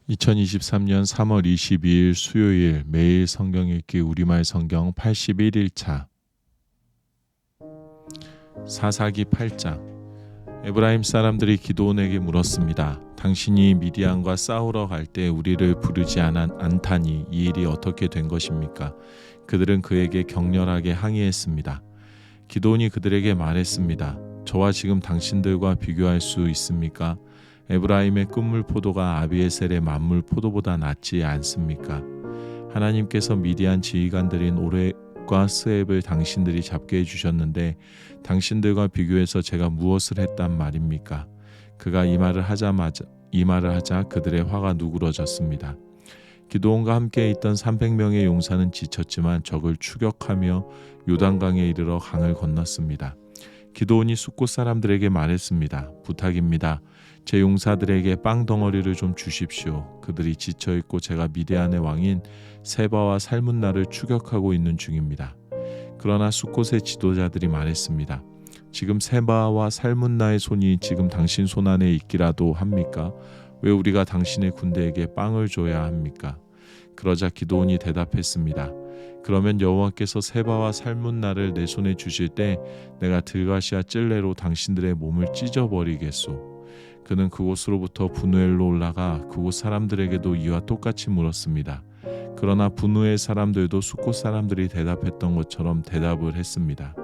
2023년 3월 22일 수요일 매일 성경 읽기 우리말 성경 81일차 사사기 8장. 에브라임 사람들이 기드온에게 물었습니다. 당신이 미디안과 싸우러 갈 때 우리를 부르지 않다니 이 일이 어떻게 된 것입니까? 그들은 그에게 격렬하게 항의했습니다. 기드온이 그들에게 말했습니다. 저와 지금 당신들과 비교할 수 있습니까? 에브라임의 끝물 포도가 아비에셀의 만물 포도보다 낫지 않습니까? 하나님께서 미디안 지휘관들인 오렉과 스앱을 당신들이 잡게 해주셨는데 당신들과 비교해서 제가 무엇을 했단 말입니까? 그가 이 말을 하자 그들의 화가 누그러졌습니다. 기드온과 함께 있던 300명의 용사는 지쳤지만 적을 추격하며 요단강에 이르러 강을 건넜습니다. 기드온이 숫곳 사람들에게 말했습니다. 부탁입니다. 제 용사들에게 빵 덩어리를 좀 주십시오. 그들이 지쳐있고 제가 미디안의 왕인 세바와 살문나를 추격하고 있는 중입니다. 그러나 숫곳의 지도자들이 말했습니다. 지금 세바와 살문나의 손이 지금 당신 손 안에 있기라도 합니까? 왜 우리가 당신의 군대에게 빵을 줘야 합니까? 그러자 기드온이 대답했습니다. 그러면 여호와께서 세바와 살문나를 내 손에 주실 때 내가 들가시아 찔레로 당신들의 몸을 찢어버리겠소. 그는 그곳으로부터 분우엘로 올라가 그곳 사람들에게도 이와 똑같이 물었습니다. 그러나 분우엘 사람들도 숫곳 사람들이 대답했던 것처럼 대답을 했습니다.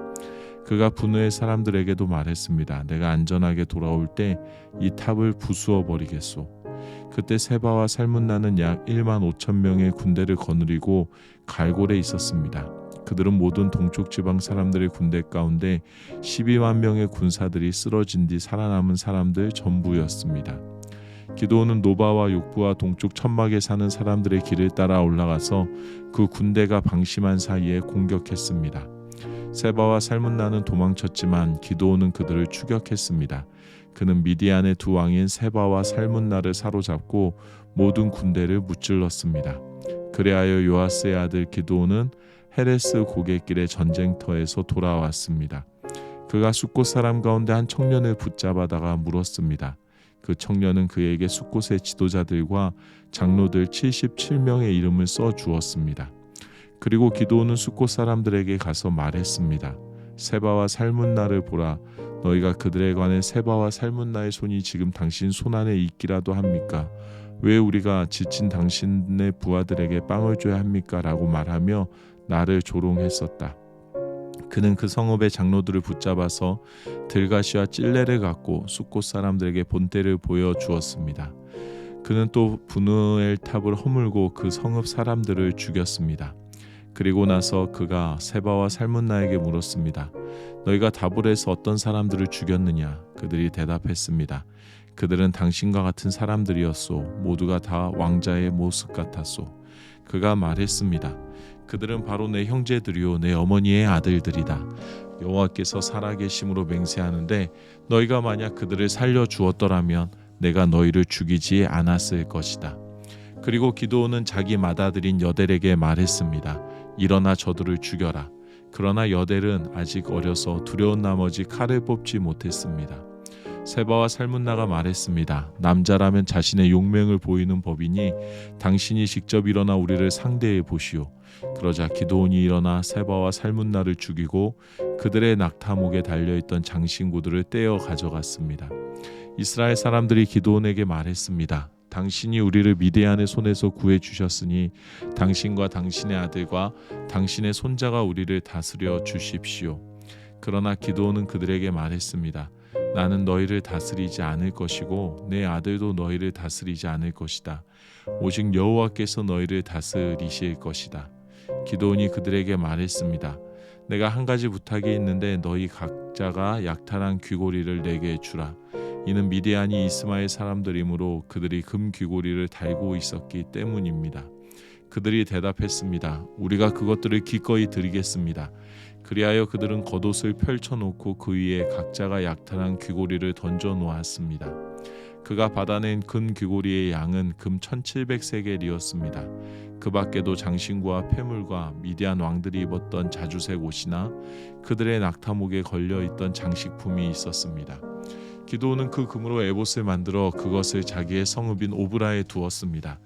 그가 분우엘 사람들에게도 말했습니다. 내가 안전하게 돌아올 때 이 탑을 부수어 버리겠소. 그때 세바와 살문나는 약 1만 5천 명의 군대를 거느리고 갈골에 있었습니다. 그들은 모든 동쪽 지방 사람들의 군대 가운데 12만 명의 군사들이 쓰러진 뒤 살아남은 사람들 전부였습니다. 기드온은 노바와 욕부와 동쪽 천막에 사는 사람들의 길을 따라 올라가서 그 군대가 방심한 사이에 공격했습니다. 세바와 살문나는 도망쳤지만 기드온은 그들을 추격했습니다. 그는 미디안의 두 왕인 세바와 살문나를 사로잡고 모든 군대를 무찔렀습니다. 그리하여 요아스의 아들 기드온은 헤레스 고갯길의 전쟁터에서 돌아왔습니다. 그가 숫곳 사람 가운데 한 청년을 붙잡아다가 물었습니다. 그 청년은 그에게 숫곳의 지도자들과 장로들 77명의 이름을 써 주었습니다. 그리고 기드온은 숫곳 사람들에게 가서 말했습니다. 세바와 살문나를 보라. 너희가 그들에 관해 세바와 살문나의 손이 지금 당신 손 안에 있기라도 합니까? 왜 우리가 지친 당신의 부하들에게 빵을 줘야 합니까? 라고 말하며 나를 조롱했었다. 그는 그 성읍의 장로들을 붙잡아서 들가시와 찔레를 갖고 숫곳 사람들에게 본때를 보여주었습니다. 그는 또 분우엘 탑을 허물고 그 성읍 사람들을 죽였습니다. 그리고 나서 그가 세바와 살문나에게 물었습니다. 너희가 다볼에서 어떤 사람들을 죽였느냐? 그들이 대답했습니다. 그들은 당신과 같은 사람들이었소. 모두가 다 왕자의 모습 같았소. 그가 말했습니다. 그들은 바로 내 형제들이요 내 어머니의 아들들이다. 여호와께서 살아계심으로 맹세하는데 너희가 만약 그들을 살려주었더라면 내가 너희를 죽이지 않았을 것이다. 그리고 기드온은 자기 맏아들인 여델에게 말했습니다. 일어나 저들을 죽여라. 그러나 여델은 아직 어려서 두려운 나머지 칼을 뽑지 못했습니다. 세바와 살문나가 말했습니다. 남자라면 자신의 용맹을 보이는 법이니 당신이 직접 일어나 우리를 상대해 보시오. 그러자 기드온이 일어나 세바와 살문나를 죽이고 그들의 낙타목에 달려있던 장신구들을 떼어 가져갔습니다. 이스라엘 사람들이 기드온에게 말했습니다. 당신이 우리를 미디안의 손에서 구해주셨으니 당신과 당신의 아들과 당신의 손자가 우리를 다스려 주십시오. 그러나 기드온은 그들에게 말했습니다. 나는 너희를 다스리지 않을 것이고 내 아들도 너희를 다스리지 않을 것이다. 오직 여호와께서 너희를 다스리실 것이다. 기드온이 그들에게 말했습니다. 내가 한 가지 부탁이 있는데 너희 각자가 약탈한 귀고리를 내게 주라. 이는 미디안이 이스마엘 사람들이므로 그들이 금 귀고리를 달고 있었기 때문입니다. 그들이 대답했습니다. 우리가 그것들을 기꺼이 드리겠습니다. 그리하여 그들은 겉옷을 펼쳐놓고 그 위에 각자가 약탈한 귀고리를 던져 놓았습니다. 그가 받아낸 금 귀고리의 양은 금 1700세겔이었습니다. 그 밖에도 장신구와 폐물과 미디안 왕들이 입었던 자주색 옷이나 그들의 낙타목에 걸려있던 장식품이 있었습니다. 기드온은 그 금으로 에봇을 만들어 그것을 자기의 성읍인 오브라에 두었습니다.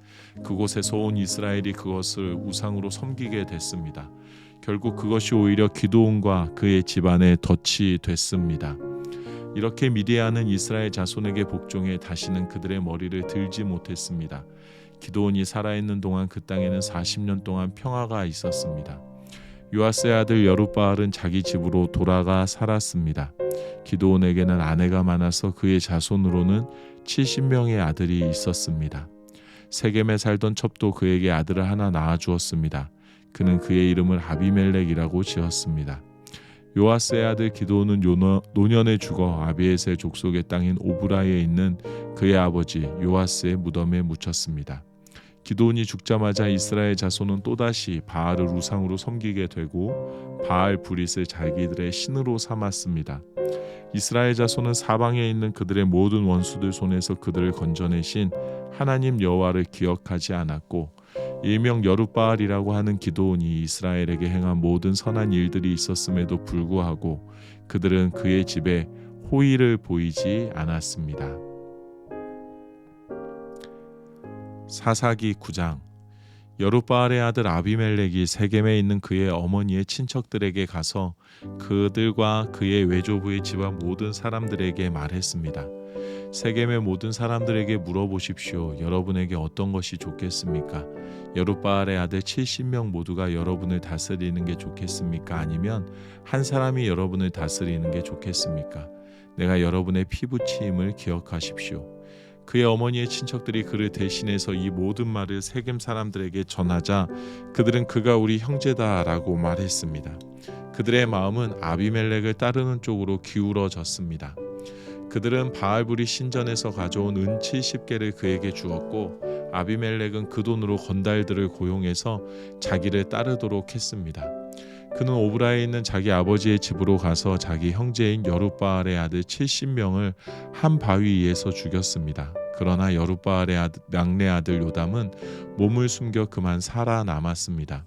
그곳에서 온 이스라엘이 그것을 우상으로 섬기게 됐습니다. 결국 그것이 오히려 기드온과 그의 집안에 덫이 됐습니다. 이렇게 미디안은 이스라엘 자손에게 복종해 다시는 그들의 머리를 들지 못했습니다. 기드온이 살아있는 동안 그 땅에는 40년 동안 평화가 있었습니다. 요아스의 아들 여룻바알은 자기 집으로 돌아가 살았습니다. 기드온에게는 아내가 많아서 그의 자손으로는 70명의 아들이 있었습니다. 세겜에 살던 첩도 그에게 아들을 하나 낳아주었습니다. 그는 그의 이름을 아비멜렉이라고 지었습니다. 요아스의 아들 기드온은 노년에 죽어 아비에셀 족속의 땅인 오브라에 있는 그의 아버지 요아스의 무덤에 묻혔습니다. 기드온이 죽자마자 이스라엘 자손은 또다시 바알을 우상으로 섬기게 되고 바알 브릿을 자기들의 신으로 삼았습니다. 이스라엘 자손은 사방에 있는 그들의 모든 원수들 손에서 그들을 건져내신 하나님 여호와를 기억하지 않았고 일명 여룻바알이라고 하는 기드온이 이스라엘에게 행한 모든 선한 일들이 있었음에도 불구하고 그들은 그의 집에 호의를 보이지 않았습니다. 사사기 9장. 여룻바알의 아들 아비멜렉이 세겜에 있는 그의 어머니의 친척들에게 가서 그들과 그의 외조부의 집안 모든 사람들에게 말했습니다. 세겜의 모든 사람들에게 물어보십시오. 여러분에게 어떤 것이 좋겠습니까? 여룻바알의 아들 70명 모두가 여러분을 다스리는 게 좋겠습니까? 아니면 한 사람이 여러분을 다스리는 게 좋겠습니까? 내가 여러분의 피부치임을 기억하십시오. 그의 어머니의 친척들이 그를 대신해서 이 모든 말을 세겜 사람들에게 전하자 그들은 그가 우리 형제다라고 말했습니다. 그들의 마음은 아비멜렉을 따르는 쪽으로 기울어졌습니다. 그들은 바알브리 신전에서 가져온 은 70개를 그에게 주었고 아비멜렉은 그 돈으로 건달들을 고용해서 자기를 따르도록 했습니다. 그는 오브라에 있는 자기 아버지의 집으로 가서 자기 형제인 여룻바알의 아들 70명을 한 바위 위에서 죽였습니다. 그러나 여룻바알의 막내 아들 요담은 몸을 숨겨 그만 살아남았습니다.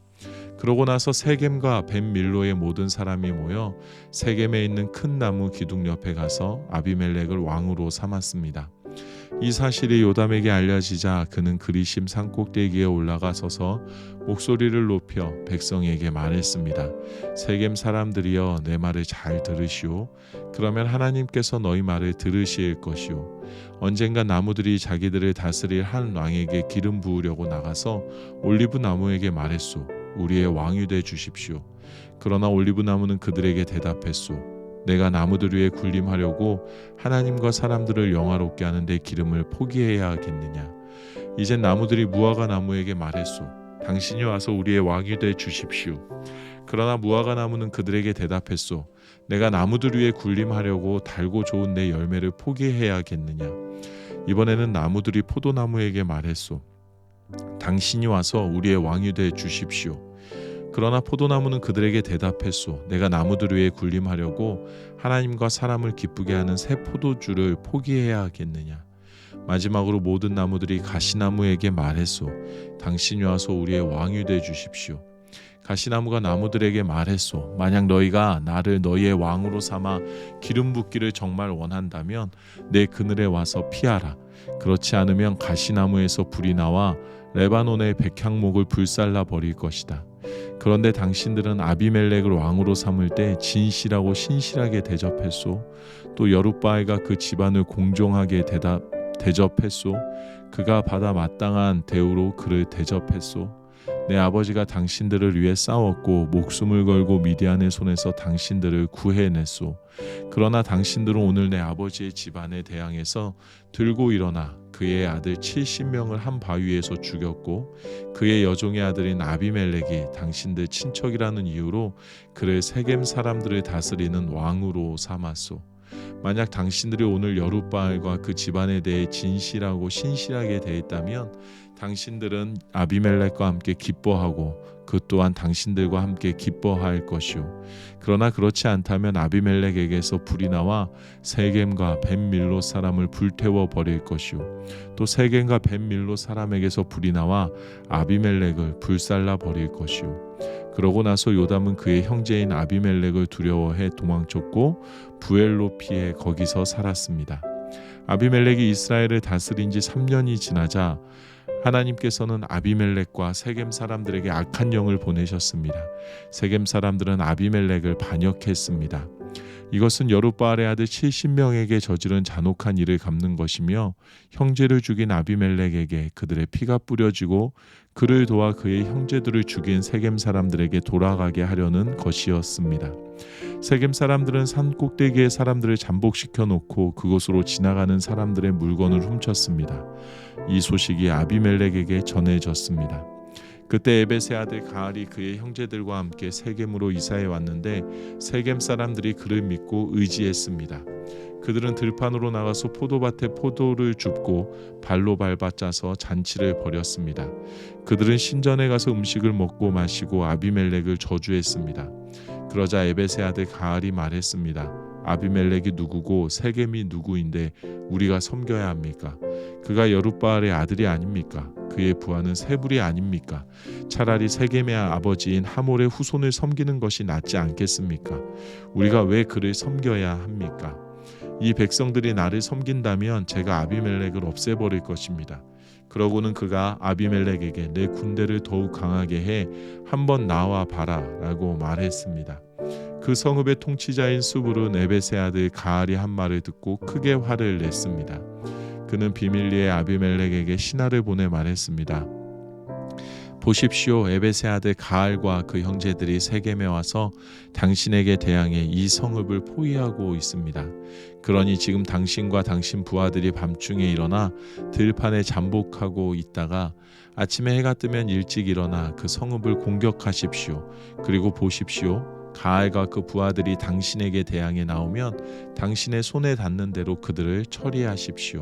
그러고 나서 세겜과 벤밀로의 모든 사람이 모여 세겜에 있는 큰 나무 기둥 옆에 가서 아비멜렉을 왕으로 삼았습니다. 이 사실이 요담에게 알려지자 그는 그리심 산꼭대기에 올라가 서서 목소리를 높여 백성에게 말했습니다. 세겜 사람들이여 내 말을 잘 들으시오. 그러면 하나님께서 너희 말을 들으실 것이오. 언젠가 나무들이 자기들을 다스릴 한 왕에게 기름 부으려고 나가서 올리브 나무에게 말했소. 우리의 왕이 돼 주십시오. 그러나 올리브 나무는 그들에게 대답했소. 내가 나무들 위에 군림하려고 하나님과 사람들을 영화롭게 하는 데 기름을 포기해야 하겠느냐. 이젠 나무들이 무화과 나무에게 말했소. 당신이 와서 우리의 왕이 돼 주십시오. 그러나 무화과 나무는 그들에게 대답했소. 내가 나무들 위에 군림하려고 달고 좋은 내 열매를 포기해야겠느냐. 이번에는 나무들이 포도나무에게 말했소. 당신이 와서 우리의 왕이 돼 주십시오. 그러나 포도나무는 그들에게 대답했소. 내가 나무들 위에 군림하려고 하나님과 사람을 기쁘게 하는 새 포도주를 포기해야 하겠느냐. 마지막으로 모든 나무들이 가시나무에게 말했소. 당신이 와서 우리의 왕이 돼 주십시오. 가시나무가 나무들에게 말했소. 만약 너희가 나를 너희의 왕으로 삼아 기름 붓기를 정말 원한다면 내 그늘에 와서 피하라. 그렇지 않으면 가시나무에서 불이 나와 레바논의 백향목을 불살라 버릴 것이다. 그런데 당신들은 아비멜렉을 왕으로 삼을 때 진실하고 신실하게 대접했소. 또 여룻바알과 그 집안을 공정하게 대접했소. 그가 받아 마땅한 대우로 그를 대접했소. 내 아버지가 당신들을 위해 싸웠고 목숨을 걸고 미디안의 손에서 당신들을 구해냈소. 그러나 당신들은 오늘 내 아버지의 집안에 대항해서 들고 일어나 그의 아들 70명을 한 바위에서 죽였고 그의 여종의 아들인 아비멜렉이 당신들 친척이라는 이유로 그를 세겜 사람들을 다스리는 왕으로 삼았소. 만약 당신들이 오늘 여룻바알과 그 집안에 대해 진실하고 신실하게 대했다면 당신들은 아비멜렉과 함께 기뻐하고 그 또한 당신들과 함께 기뻐할 것이요. 그러나 그렇지 않다면 아비멜렉에게서 불이 나와 세겜과 벤밀로 사람을 불태워 버릴 것이요. 또 세겜과 벤밀로 사람에게서 불이 나와 아비멜렉을 불살라 버릴 것이요. 그러고 나서 요담은 그의 형제인 아비멜렉을 두려워해 도망쳤고 부엘로 피해 거기서 살았습니다. 아비멜렉이 이스라엘을 다스린 지 3년이 지나자 하나님께서는 아비멜렉과 세겜 사람들에게 악한 영을 보내셨습니다. 세겜 사람들은 아비멜렉을 반역했습니다. 이것은 여룻바알의 아들 70명에게 저지른 잔혹한 일을 갚는 것이며 형제를 죽인 아비멜렉에게 그들의 피가 뿌려지고 그를 도와 그의 형제들을 죽인 세겜 사람들에게 돌아가게 하려는 것이었습니다. 세겜 사람들은 산 꼭대기에 사람들을 잠복시켜 놓고 그곳으로 지나가는 사람들의 물건을 훔쳤습니다. 이 소식이 아비멜렉에게 전해졌습니다. 그때 에벳의 아들 가알이 그의 형제들과 함께 세겜으로 이사해 왔는데 세겜 사람들이 그를 믿고 의지했습니다. 그들은 들판으로 나가서 포도밭에 포도를 줍고 발로 밟아 짜서 잔치를 벌였습니다. 그들은 신전에 가서 음식을 먹고 마시고 아비멜렉을 저주했습니다. 그러자 에벳의 아들 가알이 말했습니다. 아비멜렉이 누구고 세겜이 누구인데 우리가 섬겨야 합니까? 그가 여룻바알의 아들이 아닙니까? 그의 부하는 세불이 아닙니까? 차라리 세겜의 아버지인 하몰의 후손을 섬기는 것이 낫지 않겠습니까? 우리가 왜 그를 섬겨야 합니까? 이 백성들이 나를 섬긴다면 제가 아비멜렉을 없애버릴 것입니다. 그러고는 그가 아비멜렉에게 내 군대를 더욱 강하게 해 한번 나와 봐라 라고 말했습니다. 그 성읍의 통치자인 수불은 에벳의 아들 가알이 한 말을 듣고 크게 화를 냈습니다. 그는 비밀리에 아비멜렉에게 신하를 보내 말했습니다. 보십시오. 에벳의 아들 가알과 그 형제들이 세겜에 와서 당신에게 대항해 이 성읍을 포위하고 있습니다. 그러니 지금 당신과 당신 부하들이 밤중에 일어나 들판에 잠복하고 있다가 아침에 해가 뜨면 일찍 일어나 그 성읍을 공격하십시오. 그리고 보십시오. 가알과 그 부하들이 당신에게 대항해 나오면 당신의 손에 닿는 대로 그들을 처리하십시오.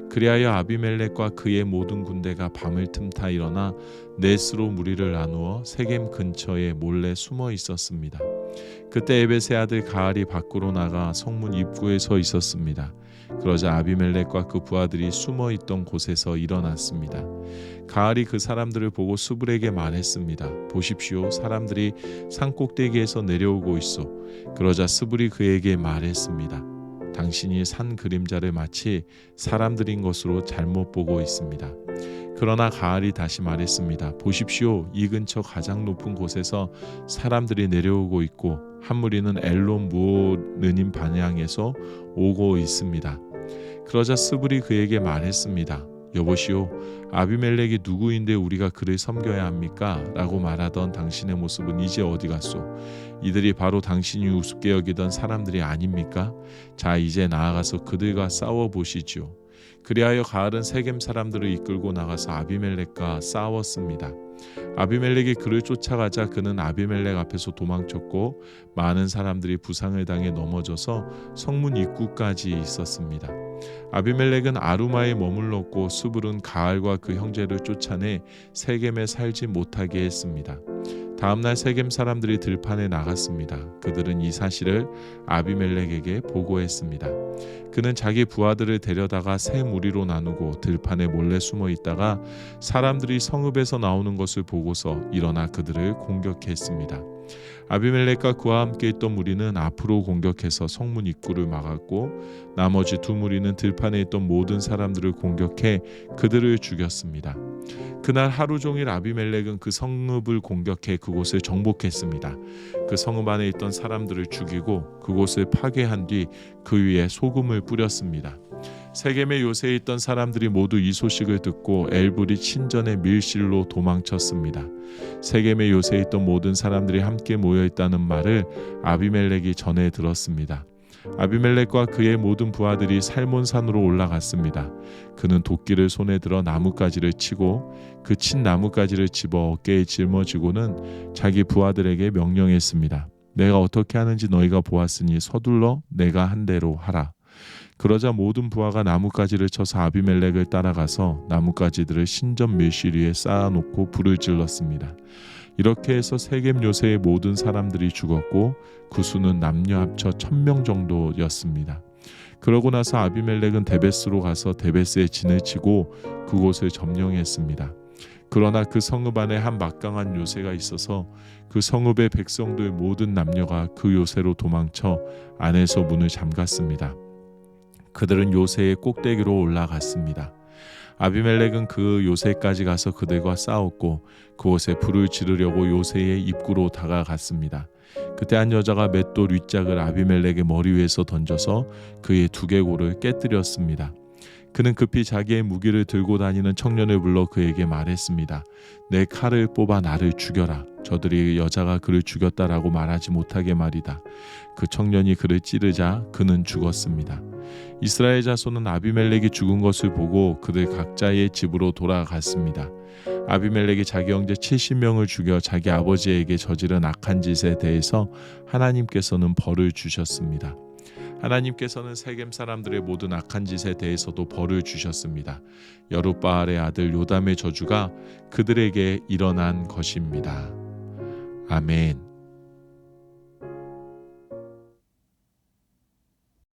그리하여 아비멜렉과 그의 모든 군대가 밤을 틈타 일어나 넷으로 무리를 나누어 세겜 근처에 몰래 숨어 있었습니다. 그때 에벳의 아들 가알이 밖으로 나가 성문 입구에 서 있었습니다. 그러자 아비멜렉과 그 부하들이 숨어 있던 곳에서 일어났습니다. 가알이 그 사람들을 보고 수불에게 말했습니다. 보십시오. 사람들이 산꼭대기에서 내려오고 있소. 그러자 수불이 그에게 말했습니다. 당신이 산 그림자를 마치 사람들인 것으로 잘못 보고 있습니다. 그러나 가알이 다시 말했습니다. 보십시오. 이 근처 가장 높은 곳에서 사람들이 내려오고 있고 한 무리는 엘론 무오르님 방향에서 오고 있습니다. 그러자 스불이 그에게 말했습니다. 여보시오. 아비멜렉이 누구인데 우리가 그를 섬겨야 합니까? 라고 말하던 당신의 모습은 이제 어디 갔소? 이들이 바로 당신이 우습게 여기던 사람들이 아닙니까? 자, 이제 나아가서 그들과 싸워 보시지요. 그리하여 가알은 세겜 사람들을 이끌고 나가서 아비멜렉과 싸웠습니다. 아비멜렉이 그를 쫓아가자 그는 아비멜렉 앞에서 도망쳤고 많은 사람들이 부상을 당해 넘어져서 성문 입구까지 있었습니다. 아비멜렉은 아루마에 머물렀고 수불은 가알과 그 형제를 쫓아내 세겜에 살지 못하게 했습니다. 다음날 세겜 사람들이 들판에 나갔습니다. 그들은 이 사실을 아비멜렉에게 보고했습니다. 그는 자기 부하들을 데려다가 세 무리로 나누고 들판에 몰래 숨어 있다가 사람들이 성읍에서 나오는 것을 보고서 일어나 그들을 공격했습니다. 아비멜렉과 그와 함께 있던 무리는 앞으로 공격해서 성문 입구를 막았고 나머지 두 무리는 들판에 있던 모든 사람들을 공격해 그들을 죽였습니다. 그날 하루 종일 아비멜렉은 그 성읍을 공격해 그곳을 정복했습니다. 그 성읍 안에 있던 사람들을 죽이고 그곳을 파괴한 뒤 그 위에 소금을 뿌렸습니다. 세겜의 요새에 있던 사람들이 모두 이 소식을 듣고 엘브릿 신전의 밀실로 도망쳤습니다. 세겜의 요새에 있던 모든 사람들이 함께 모여 있다는 말을 아비멜렉이 전해 들었습니다. 아비멜렉과 그의 모든 부하들이 살몬산으로 올라갔습니다. 그는 도끼를 손에 들어 나뭇가지를 치고 그 친 나뭇가지를 집어 어깨에 짊어지고는 자기 부하들에게 명령했습니다. 내가 어떻게 하는지 너희가 보았으니 서둘러 내가 한 대로 하라. 그러자 모든 부하가 나뭇가지를 쳐서 아비멜렉을 따라가서 나뭇가지들을 신전 밀실 위에 쌓아놓고 불을 질렀습니다. 이렇게 해서 세겜 요새의 모든 사람들이 죽었고 그 수는 남녀 합쳐 1000명 정도였습니다. 그러고 나서 아비멜렉은 데베스로 가서 데베스에 진을 치고 그곳을 점령했습니다. 그러나 그 성읍 안에 한 막강한 요새가 있어서 그 성읍의 백성들 모든 남녀가 그 요새로 도망쳐 안에서 문을 잠갔습니다. 그들은 요새의 꼭대기로 올라갔습니다. 아비멜렉은 그 요새까지 가서 그들과 싸웠고 그곳에 불을 지르려고 요새의 입구로 다가갔습니다. 그때 한 여자가 맷돌 윗짝을 아비멜렉의 머리 위에서 던져서 그의 두개골을 깨뜨렸습니다. 그는 급히 자기의 무기를 들고 다니는 청년을 불러 그에게 말했습니다. 내 칼을 뽑아 나를 죽여라. 저들이 여자가 그를 죽였다라고 말하지 못하게 말이다. 그 청년이 그를 찌르자 그는 죽었습니다. 이스라엘 자손은 아비멜렉이 죽은 것을 보고 그들 각자의 집으로 돌아갔습니다. 아비멜렉이 자기 형제 70명을 죽여 자기 아버지에게 저지른 악한 짓에 대해서 하나님께서는 벌을 주셨습니다. 하나님께서는 세겜 사람들의 모든 악한 짓에 대해서도 벌을 주셨습니다. 여룻바알의 아들 요담의 저주가 그들에게 일어난 것입니다. 아멘.